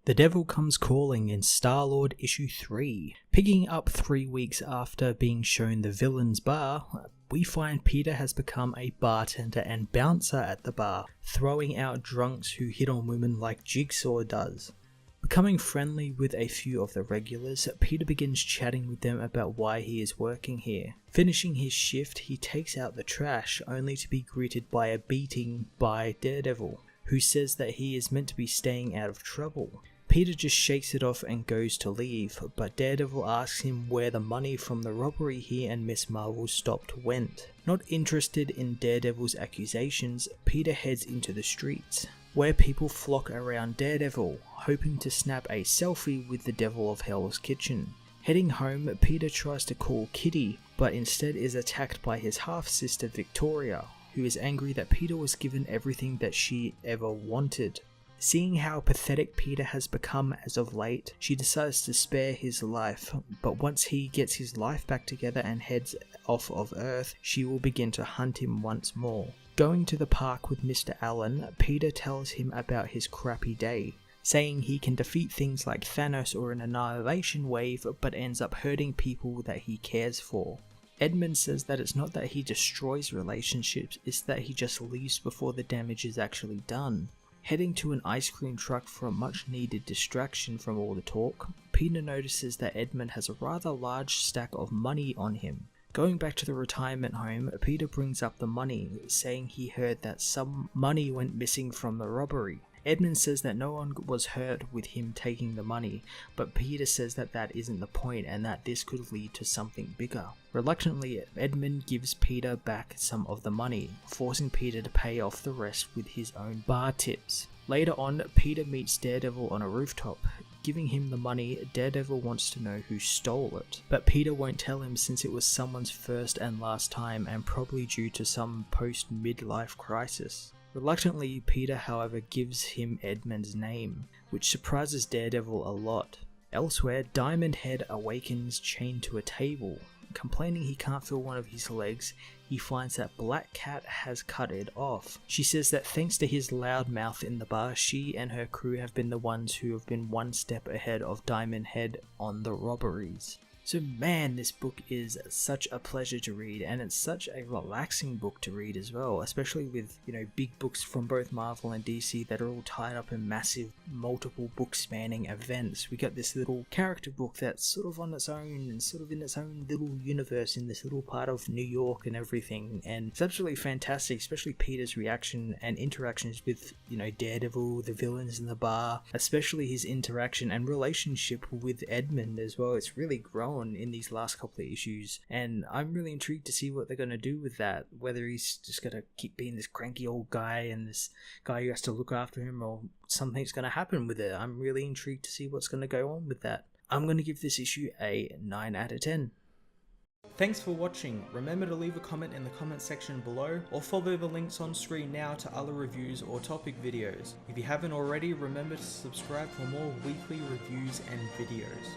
The Devil Comes Calling in Star-Lord Issue 3. Picking up 3 weeks after being shown the villain's bar, we find Peter has become a bartender and bouncer at the bar, throwing out drunks who hit on women like Jigsaw does. Becoming friendly with a few of the regulars, Peter begins chatting with them about why he is working here. Finishing his shift, he takes out the trash, only to be greeted by a beating by Daredevil, who says that he is meant to be staying out of trouble. Peter just shakes it off and goes to leave, but Daredevil asks him where the money from the robbery he and Miss Marvel stopped went. Not interested in Daredevil's accusations, Peter heads into the streets, where people flock around Daredevil, hoping to snap a selfie with the Devil of Hell's Kitchen. Heading home, Peter tries to call Kitty, but instead is attacked by his half-sister Victoria, who is angry that Peter was given everything that she ever wanted. Seeing how pathetic Peter has become as of late, she decides to spare his life, but once he gets his life back together and heads off of Earth, she will begin to hunt him once more. Going to the park with Mr. Allen, Peter tells him about his crappy day, saying he can defeat things like Thanos or an annihilation wave, but ends up hurting people that he cares for. Edmund says that it's not that he destroys relationships, it's that he just leaves before the damage is actually done. Heading to an ice cream truck for a much needed distraction from all the talk, Peter notices that Edmund has a rather large stack of money on him. Going back to the retirement home, Peter brings up the money, saying he heard that some money went missing from the robbery. Edmund says that no one was hurt with him taking the money, but Peter says that that isn't the point and that this could lead to something bigger. Reluctantly, Edmund gives Peter back some of the money, forcing Peter to pay off the rest with his own bar tips. Later on, Peter meets Daredevil on a rooftop. Giving him the money, Daredevil wants to know who stole it, but Peter won't tell him since it was someone's first and last time and probably due to some post-midlife crisis. Reluctantly, Peter however gives him Edmund's name, which surprises Daredevil a lot. Elsewhere, Diamond Head awakens chained to a table. Complaining he can't feel one of his legs, he finds that Black Cat has cut it off. She says that thanks to his loud mouth in the bar, she and her crew have been the ones who have been one step ahead of Diamond Head on the robberies. So man, this book is such a pleasure to read, and it's such a relaxing book to read as well, especially with, big books from both Marvel and DC that are all tied up in massive, multiple book spanning events. We got this little character book that's sort of on its own and sort of in its own little universe in this little part of New York and everything, and it's absolutely fantastic, especially Peter's reaction and interactions with, Daredevil, the villains in the bar, especially his interaction and relationship with Edmund as well. It's really grown in these last couple of issues, and I'm really intrigued to see what they're going to do with that, whether he's just going to keep being this cranky old guy and this guy who has to look after him, or something's going to happen with it. I'm really intrigued to see what's going to go on with that. I'm going to give this issue a 9 out of 10. Thanks for watching. Remember to leave a comment in the comment section below, or follow the links on screen now to other reviews or topic videos. If you haven't already, remember to subscribe for more weekly reviews and videos.